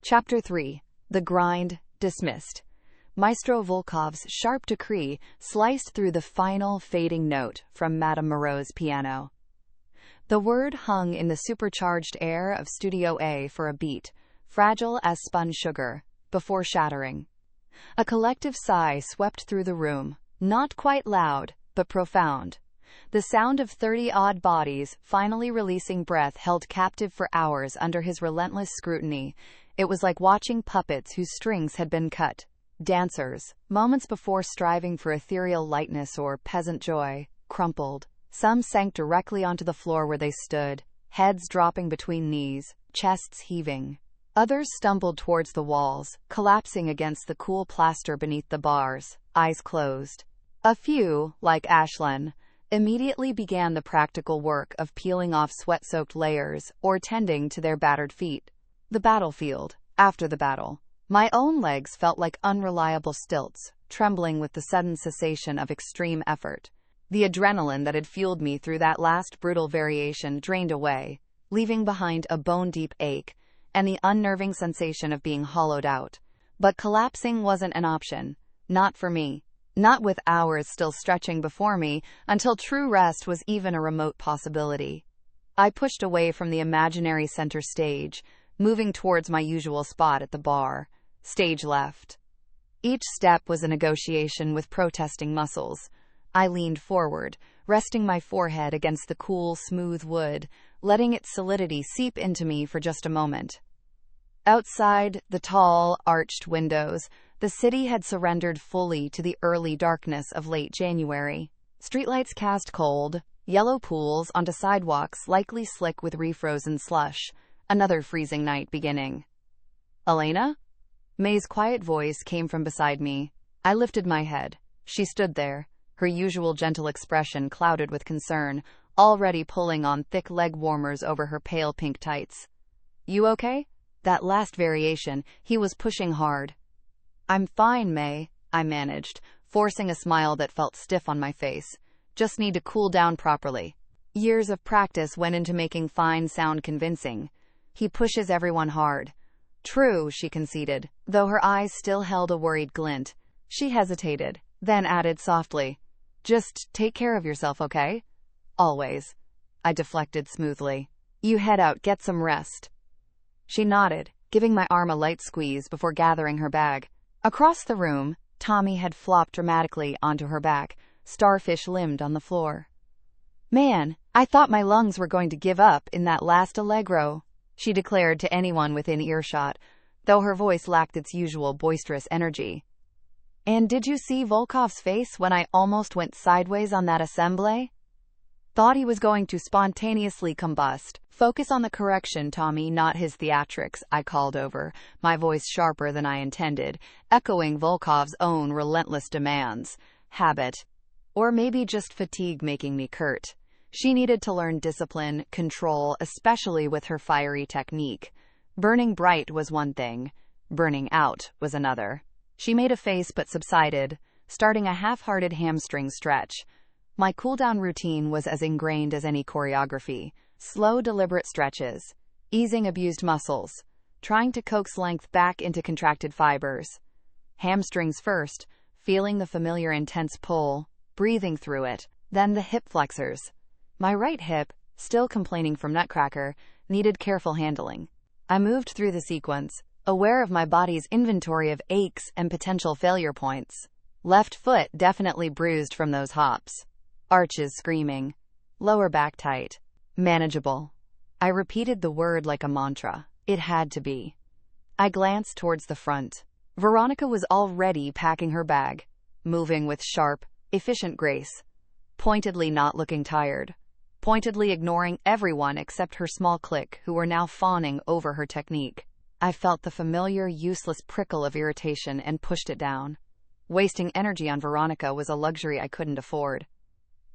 Chapter 3. The Grind, Dismissed. Maestro Volkov's sharp decree sliced through the final fading note from Madame Moreau's piano. The word hung in the supercharged air of Studio A for a beat, fragile as spun sugar, before shattering. A collective sigh swept through the room, not quite loud, but profound. The sound of 30-odd bodies finally releasing breath held captive for hours under his relentless scrutiny. It was like watching puppets whose strings had been cut. Dancers, moments before striving for ethereal lightness or peasant joy, crumpled. Some sank directly onto the floor where they stood, heads dropping between knees, chests heaving. Others stumbled towards the walls, collapsing against the cool plaster beneath the bars, eyes closed. A few, like Ashlyn, immediately began the practical work of peeling off sweat-soaked layers or tending to their battered feet. The battlefield. After the battle, my own legs felt like unreliable stilts, trembling with the sudden cessation of extreme effort. The adrenaline that had fueled me through that last brutal variation drained away, leaving behind a bone-deep ache and the unnerving sensation of being hollowed out. But collapsing wasn't an option. Not for me. Not with hours still stretching before me until true rest was even a remote possibility. I pushed away from the imaginary center stage, moving towards my usual spot at the bar, stage left. Each step was a negotiation with protesting muscles. I leaned forward, resting my forehead against the cool, smooth wood, letting its solidity seep into me for just a moment. Outside the tall, arched windows, the city had surrendered fully to the early darkness of late January. Streetlights cast cold, yellow pools onto sidewalks likely slick with refrozen slush. Another freezing night beginning. "Elena?" May's quiet voice came from beside me. I lifted my head. She stood there, her usual gentle expression clouded with concern, already pulling on thick leg warmers over her pale pink tights. "You okay?" That last variation, he was pushing hard. "I'm fine, May," I managed, forcing a smile that felt stiff on my face. "Just need to cool down properly." Years of practice went into making fine sound convincing. "He pushes everyone hard." "True," she conceded, though her eyes still held a worried glint. She hesitated, then added softly, "Just take care of yourself, okay?" "Always." I deflected smoothly. "You head out, get some rest." She nodded, giving my arm a light squeeze before gathering her bag. Across the room, Tommy had flopped dramatically onto her back, starfish-limbed on the floor. "Man, I thought my lungs were going to give up in that last allegro," she declared to anyone within earshot, though her voice lacked its usual boisterous energy. "And did you see Volkov's face when I almost went sideways on that assemblée?" "Thought he was going to spontaneously combust." "Focus on the correction, Tommy, not his theatrics," I called over, my voice sharper than I intended, echoing Volkov's own relentless demands. Habit. Or maybe just fatigue making me curt. She needed to learn discipline, control, especially with her fiery technique. Burning bright was one thing. Burning out was another. She made a face but subsided, starting a half-hearted hamstring stretch. My cool-down routine was as ingrained as any choreography. Slow, deliberate stretches, easing abused muscles, trying to coax length back into contracted fibers. Hamstrings first, feeling the familiar intense pull, breathing through it, then the hip flexors. My right hip, still complaining from Nutcracker, needed careful handling. I moved through the sequence, aware of my body's inventory of aches and potential failure points. Left foot definitely bruised from those hops. Arches screaming. Lower back tight. Manageable. I repeated the word like a mantra. It had to be. I glanced towards the front. Veronica was already packing her bag, moving with sharp, efficient grace, pointedly not looking tired, pointedly ignoring everyone except her small clique who were now fawning over her technique. I felt the familiar, useless prickle of irritation and pushed it down. Wasting energy on Veronica was a luxury I couldn't afford.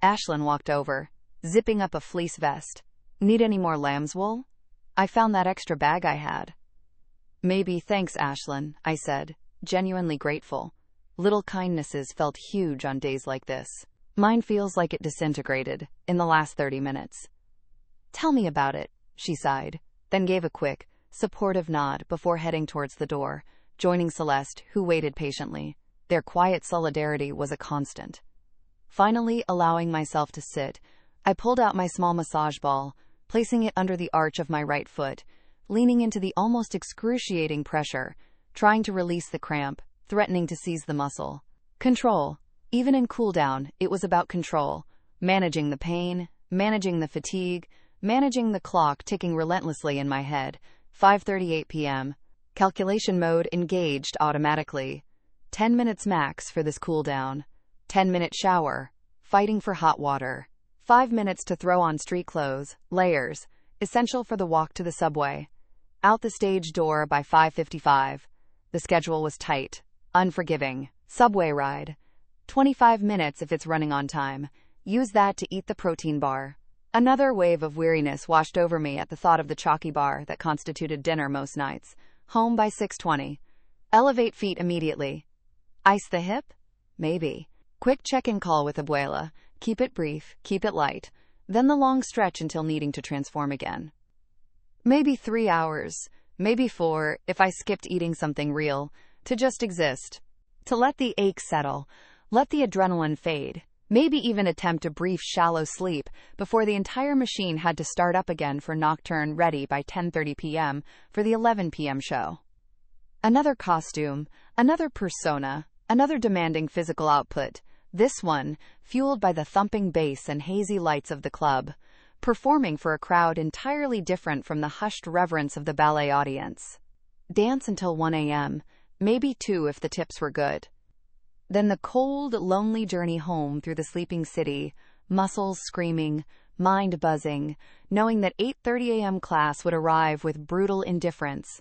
Ashlyn walked over, zipping up a fleece vest. "Need any more lamb's wool?" "I found that extra bag I had." "Maybe, thanks, Ashlyn," I said, genuinely grateful. Little kindnesses felt huge on days like this. Mine feels like it disintegrated in the last 30 minutes. "Tell me about it," she sighed, then gave a quick, supportive nod before heading towards the door, joining Celeste, who waited patiently. Their quiet solidarity was a constant. Finally, allowing myself to sit, I pulled out my small massage ball, placing it under the arch of my right foot, leaning into the almost excruciating pressure, trying to release the cramp, threatening to seize the muscle. Control. Even in cool-down, it was about control. Managing the pain, managing the fatigue, managing the clock ticking relentlessly in my head. 5:38 p.m. Calculation mode engaged automatically. 10 minutes max for this cool-down. 10-minute shower. Fighting for hot water. 5 minutes to throw on street clothes, layers, essential for the walk to the subway. Out the stage door by 5:55. The schedule was tight, unforgiving. Subway ride. 25 minutes if it's running on time. Use that to eat the protein bar. Another wave of weariness washed over me at the thought of the chalky bar that constituted dinner most nights. Home by 6:20. Elevate feet immediately. Ice the hip? Maybe. Quick check-in call with Abuela. Keep it brief, keep it light. Then the long stretch until needing to transform again. Maybe 3 hours, maybe 4 if I skipped eating something real. To just exist. To let the ache settle. Let the adrenaline fade. Maybe even attempt a brief shallow sleep before the entire machine had to start up again for nocturne ready by 10:30 p.m. for the 11 p.m. show. Another costume, another persona, another demanding physical output. This one, fueled by the thumping bass and hazy lights of the club, performing for a crowd entirely different from the hushed reverence of the ballet audience. Dance until 1 a.m., maybe 2 if the tips were good. Then the cold, lonely journey home through the sleeping city, muscles screaming, mind buzzing, knowing that 8:30 a.m. class would arrive with brutal indifference.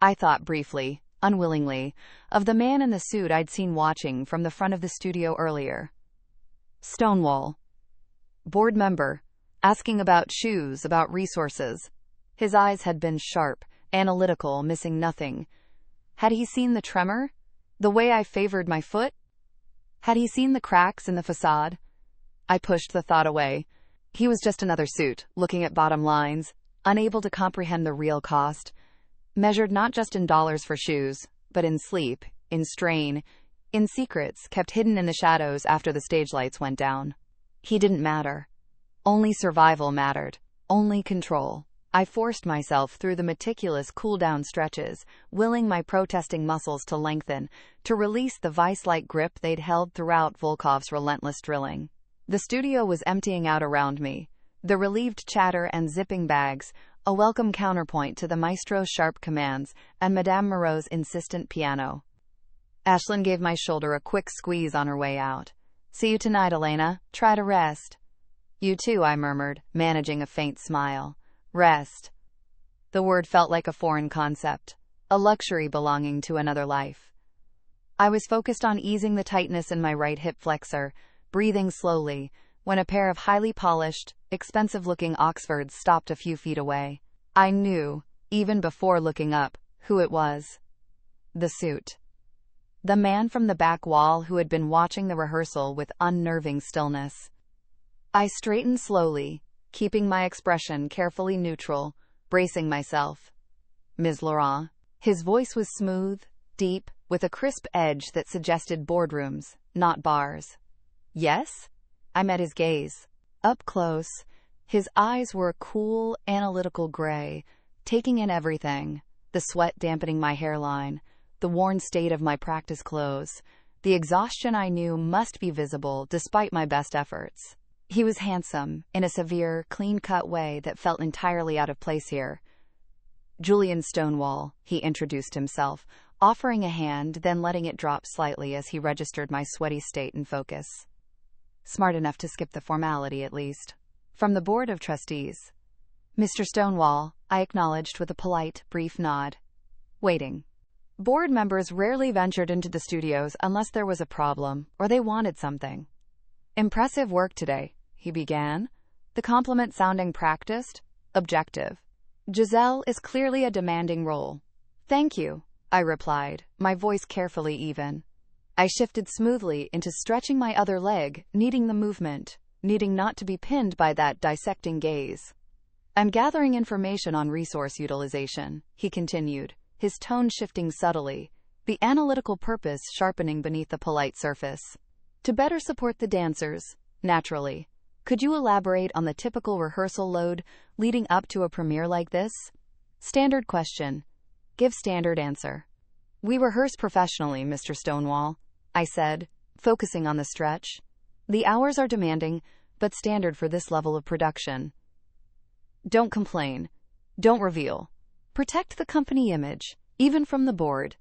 I thought briefly, unwillingly, of the man in the suit I'd seen watching from the front of the studio earlier. Stonewall. Board member, asking about shoes, about resources. His eyes had been sharp, analytical, missing nothing. Had he seen the tremor? The way I favored my foot? Had he seen the cracks in the facade? I pushed the thought away. He was just another suit, looking at bottom lines, unable to comprehend the real cost, measured not just in dollars for shoes, but in sleep, in strain, in secrets kept hidden in the shadows after the stage lights went down. He didn't matter. Only survival mattered. Only control. I forced myself through the meticulous cool-down stretches, willing my protesting muscles to lengthen, to release the vice-like grip they'd held throughout Volkov's relentless drilling. The studio was emptying out around me, the relieved chatter and zipping bags, a welcome counterpoint to the maestro's sharp commands and Madame Moreau's insistent piano. Ashlyn gave my shoulder a quick squeeze on her way out. "See you tonight, Elena. Try to rest." "You too," I murmured, managing a faint smile. Rest. The word felt like a foreign concept, a luxury belonging to another life. I was focused on easing the tightness in my right hip flexor, breathing slowly, when a pair of highly polished, expensive-looking Oxfords stopped a few feet away. I knew, even before looking up, who it was. The suit. The man from the back wall who had been watching the rehearsal with unnerving stillness. I straightened slowly, keeping my expression carefully neutral, bracing myself. "Ms. Laurent." His voice was smooth, deep, with a crisp edge that suggested boardrooms, not bars. "Yes?" I met his gaze. Up close, his eyes were a cool, analytical gray, taking in everything, the sweat dampening my hairline, the worn state of my practice clothes, the exhaustion I knew must be visible despite my best efforts. He was handsome, in a severe, clean-cut way that felt entirely out of place here. "Julian Stonewall," he introduced himself, offering a hand, then letting it drop slightly as he registered my sweaty state and focus. Smart enough to skip the formality, at least. "From the Board of Trustees." "Mr. Stonewall," I acknowledged with a polite, brief nod. Waiting. Board members rarely ventured into the studios unless there was a problem, or they wanted something. "Impressive work today," he began, the compliment sounding practiced, objective. "Giselle is clearly a demanding role." "Thank you," I replied, my voice carefully even. I shifted smoothly into stretching my other leg, needing the movement, needing not to be pinned by that dissecting gaze. I'm gathering information on resource utilization, he continued, his tone shifting subtly, the analytical purpose sharpening beneath the polite surface. To better support the dancers, naturally. Could you elaborate on the typical rehearsal load leading up to a premiere like this? Standard question. Give standard answer. We rehearse professionally, Mr. Stonewall, I said, focusing on the stretch. The hours are demanding, but standard for this level of production. Don't complain. Don't reveal. Protect the company image, even from the board.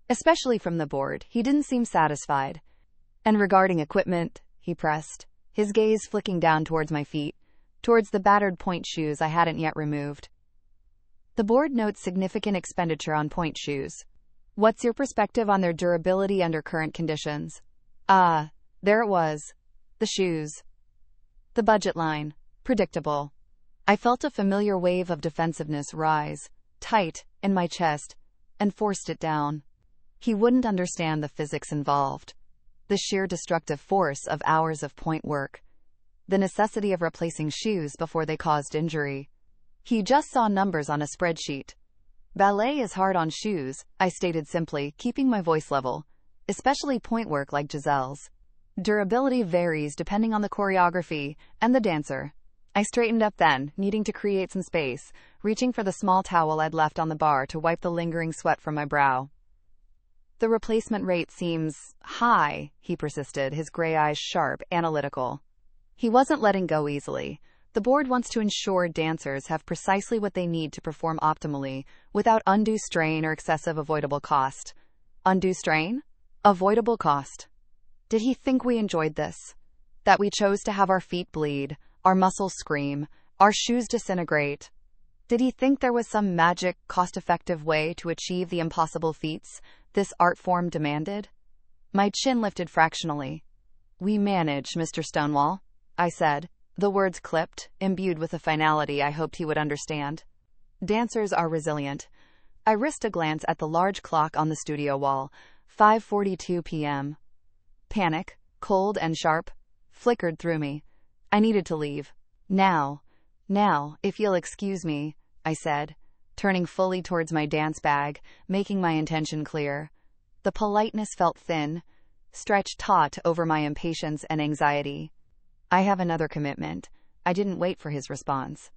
Especially from the board, he didn't seem satisfied. And regarding equipment, he pressed, his gaze flicking down towards my feet, towards the battered point shoes I hadn't yet removed. The board notes significant expenditure on point shoes. What's your perspective on their durability under current conditions? There it was. The shoes. The budget line. Predictable. I felt a familiar wave of defensiveness rise, tight, in my chest, and forced it down. He wouldn't understand the physics involved. The sheer destructive force of hours of point work. The necessity of replacing shoes before they caused injury. He just saw numbers on a spreadsheet. Ballet is hard on shoes, I stated simply, keeping my voice level, especially point work like Giselle's. Durability varies depending on the choreography and the dancer. I straightened up then, needing to create some space, reaching for the small towel I'd left on the bar to wipe the lingering sweat from my brow. The replacement rate seems high, he persisted, his gray eyes sharp, analytical. He wasn't letting go easily. The board wants to ensure dancers have precisely what they need to perform optimally, without undue strain or excessive avoidable cost. Undue strain? Avoidable cost. Did he think we enjoyed this? That we chose to have our feet bleed, our muscles scream, our shoes disintegrate? Did he think there was some magic, cost-effective way to achieve the impossible feats this art form demanded? My chin lifted fractionally. We manage, Mr. Stonewall, I said, the words clipped, imbued with a finality I hoped he would understand. Dancers are resilient. I risked a glance at the large clock on the studio wall, 5:42 p.m. Panic, cold and sharp, flickered through me. I needed to leave. Now, if you'll excuse me, I said, turning fully towards my dance bag, making my intention clear. The politeness felt thin, stretched taut over my impatience and anxiety. I have another commitment. I didn't wait for his response.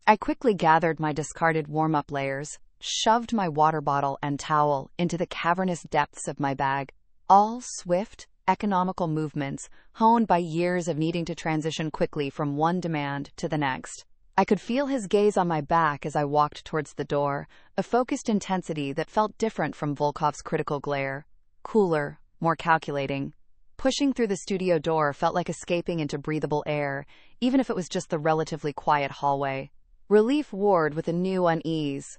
I quickly gathered my discarded warm-up layers, shoved my water bottle and towel into the cavernous depths of my bag. All swift, economical movements, honed by years of needing to transition quickly from one demand to the next. I could feel his gaze on my back as I walked towards the door, a focused intensity that felt different from Volkov's critical glare. Cooler, more calculating. Pushing through the studio door felt like escaping into breathable air, even if it was just the relatively quiet hallway. Relief warred with a new unease.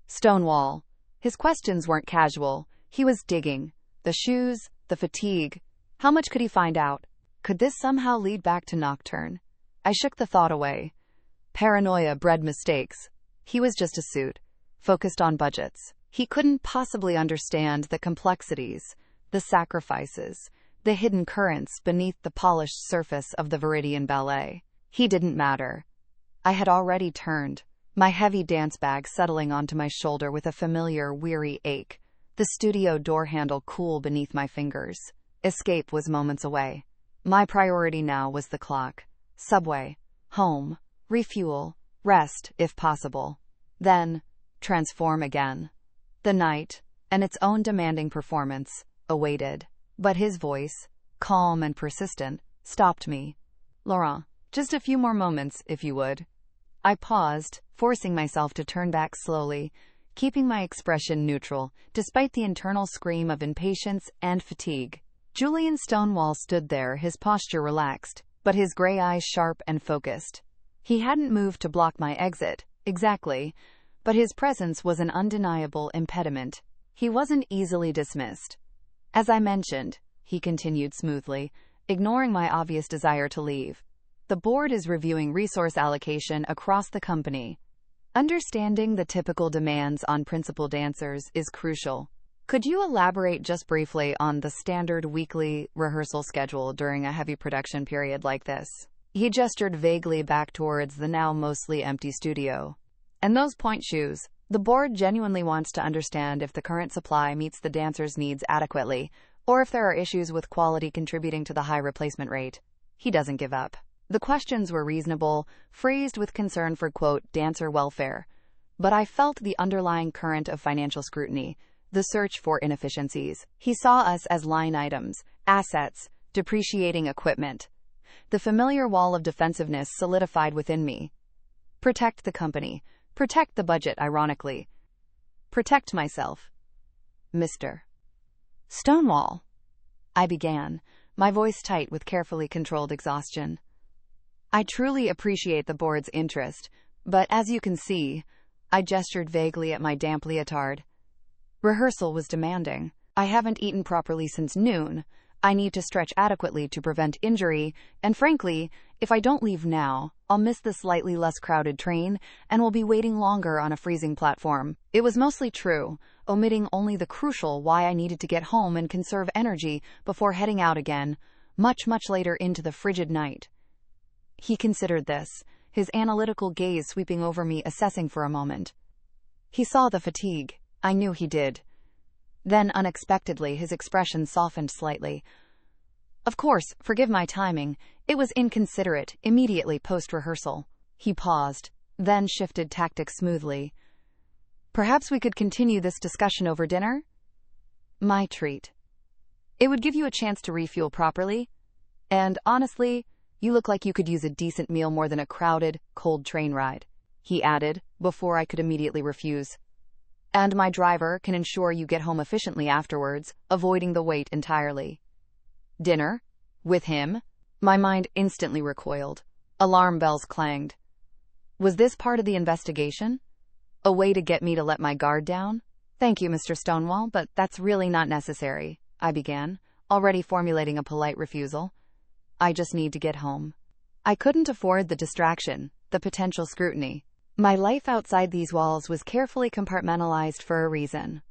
Stonewall. His questions weren't casual. He was digging. The shoes, the fatigue. How much could he find out? Could this somehow lead back to Nocturne? I shook the thought away. Paranoia bred mistakes. He was just a suit, focused on budgets. He couldn't possibly understand the complexities, the sacrifices, the hidden currents beneath the polished surface of the Viridian Ballet. He didn't matter. I had already turned, my heavy dance bag settling onto my shoulder with a familiar, weary ache, the studio door handle cool beneath my fingers. Escape was moments away. My priority now was the clock. Subway. Home. Refuel. Rest, if possible. Then, transform again. The night, and its own demanding performance, awaited. But his voice, calm and persistent, stopped me. Laurent, just a few more moments, if you would. I paused, forcing myself to turn back slowly, keeping my expression neutral, despite the internal scream of impatience and fatigue. Julian Stonewall stood there, his posture relaxed, but his gray eyes sharp and focused. He hadn't moved to block my exit, exactly, but his presence was an undeniable impediment. He wasn't easily dismissed. As I mentioned, he continued smoothly, ignoring my obvious desire to leave. The board is reviewing resource allocation across the company. Understanding the typical demands on principal dancers is crucial. Could you elaborate just briefly on the standard weekly rehearsal schedule during a heavy production period like this? He gestured vaguely back towards the now mostly empty studio. And those point shoes. The board genuinely wants to understand if the current supply meets the dancers' needs adequately, or if there are issues with quality contributing to the high replacement rate. He doesn't give up. The questions were reasonable, phrased with concern for, quote, dancer welfare. But I felt the underlying current of financial scrutiny, the search for inefficiencies. He saw us as line items, assets, depreciating equipment. The familiar wall of defensiveness solidified within me. Protect the company. Protect the budget, ironically. Protect myself. Mr. Stonewall, I began, my voice tight with carefully controlled exhaustion. I truly appreciate the board's interest, but as you can see, I gestured vaguely at my damp leotard. Rehearsal was demanding. I haven't eaten properly since noon. I need to stretch adequately to prevent injury, and frankly, if I don't leave now, I'll miss the slightly less crowded train and will be waiting longer on a freezing platform. It was mostly true, omitting only the crucial why I needed to get home and conserve energy before heading out again, much later into the frigid night. He considered this, his analytical gaze sweeping over me, assessing for a moment. He saw the fatigue. I knew he did. Then, unexpectedly, his expression softened slightly. Of course, forgive my timing. It was inconsiderate, immediately post-rehearsal. He paused, then shifted tactics smoothly. Perhaps we could continue this discussion over dinner? My treat. It would give you a chance to refuel properly. And honestly, you look like you could use a decent meal more than a crowded, cold train ride, he added, before I could immediately refuse. And my driver can ensure you get home efficiently afterwards, avoiding the wait entirely. Dinner? With him? My mind instantly recoiled. Alarm bells clanged. Was this part of the investigation? A way to get me to let my guard down? Thank you, Mr. Stonewall, but that's really not necessary, I began, already formulating a polite refusal. I just need to get home. I couldn't afford the distraction, the potential scrutiny. My life outside these walls was carefully compartmentalized for a reason.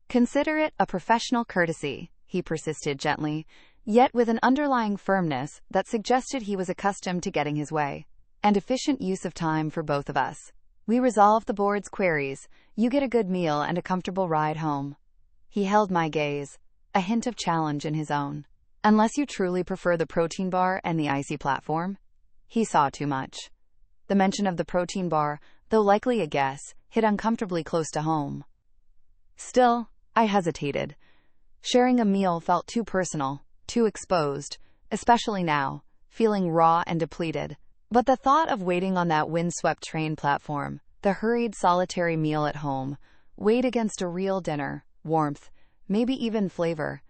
Consider it a professional courtesy, he persisted gently, yet with an underlying firmness that suggested he was accustomed to getting his way. And efficient use of time for both of us. We resolve the board's queries. You get a good meal and a comfortable ride home. He held my gaze, a hint of challenge in his own. Unless you truly prefer the protein bar and the icy platform? He saw too much. The mention of the protein bar, though likely a guess, hit uncomfortably close to home. Still, I hesitated. Sharing a meal felt too personal, too exposed, especially now, feeling raw and depleted. But the thought of waiting on that windswept train platform, the hurried solitary meal at home, weighed against a real dinner, warmth, maybe even flavor.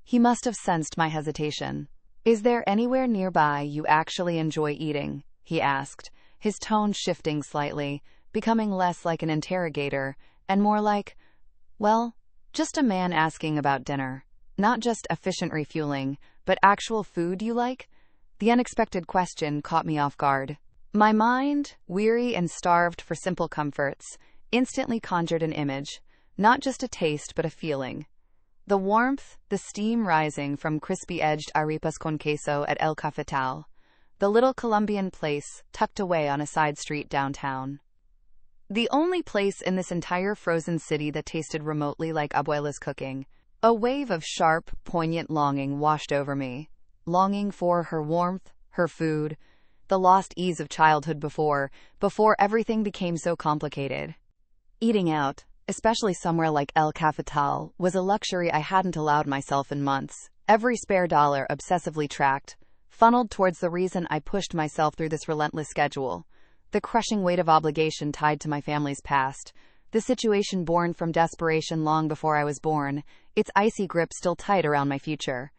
He must have sensed my hesitation. Is there anywhere nearby you actually enjoy eating? He asked, his tone shifting slightly, becoming less like an interrogator, and more like, well, just a man asking about dinner. Not just efficient refueling, but actual food you like? The unexpected question caught me off guard. My mind, weary and starved for simple comforts, instantly conjured an image, not just a taste but a feeling. The warmth, the steam rising from crispy-edged arepas con queso at El Cafetal, the little Colombian place tucked away on a side street downtown. The only place in this entire frozen city that tasted remotely like Abuela's cooking. A wave of sharp, poignant longing washed over me. Longing for her warmth, her food, the lost ease of childhood before everything became so complicated. Eating out, especially somewhere like El Cafetal, was a luxury I hadn't allowed myself in months. Every spare dollar obsessively tracked, funneled towards the reason I pushed myself through this relentless schedule. The crushing weight of obligation tied to my family's past. The situation born from desperation long before I was born, its icy grip still tight around my future.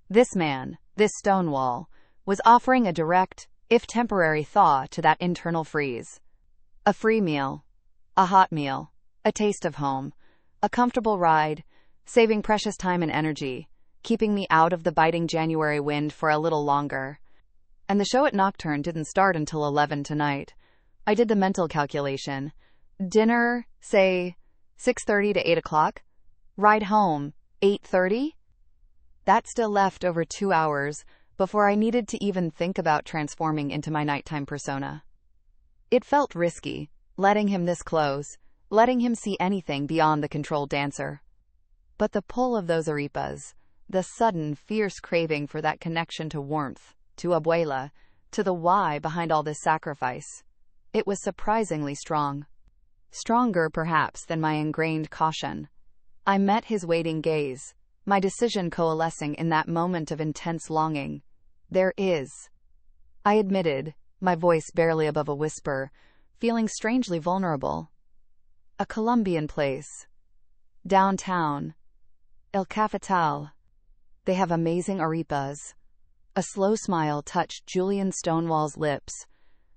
This man, this Stonewall, was offering a direct, if temporary thaw to that internal freeze. A free meal, a hot meal, a taste of home, a comfortable ride, saving precious time and energy, keeping me out of the biting January wind for a little longer. And the show at Nocturne didn't start until 11 tonight. I did the mental calculation. Dinner, say, 6:30 to 8 o'clock? Ride home, 8:30? That still left over 2 hours, before I needed to even think about transforming into my nighttime persona. It felt risky, letting him this close, letting him see anything beyond the controlled dancer. But the pull of those arepas, the sudden, fierce craving for that connection to warmth, to abuela, to the why behind all this sacrifice, it was surprisingly strong. Stronger, perhaps, than my ingrained caution. I met his waiting gaze, my decision coalescing in that moment of intense longing. There is, I admitted, my voice barely above a whisper, feeling strangely vulnerable. A Colombian place. Downtown. El Cafetal. They have amazing arepas. A slow smile touched Julian Stonewall's lips,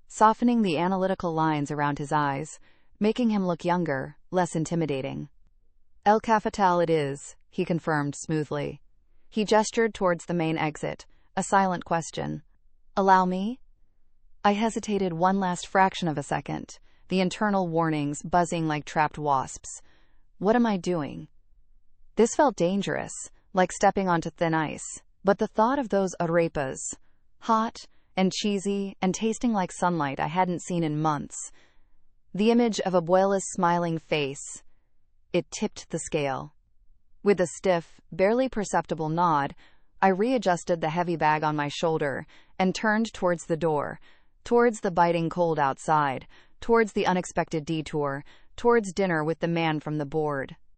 softening the analytical lines around his eyes, making him look younger, less intimidating. El Cafetal it is, he confirmed smoothly. He gestured towards the main exit, a silent question. Allow me? I hesitated one last fraction of a second, the internal warnings buzzing like trapped wasps. What am I doing? This felt dangerous, like stepping onto thin ice, but the thought of those arepas, hot and cheesy and tasting like sunlight I hadn't seen in months, the image of Abuela's smiling face, it tipped the scale. With a stiff, barely perceptible nod, I readjusted the heavy bag on my shoulder and turned towards the door, towards the biting cold outside, towards the unexpected detour, towards dinner with the man from the board.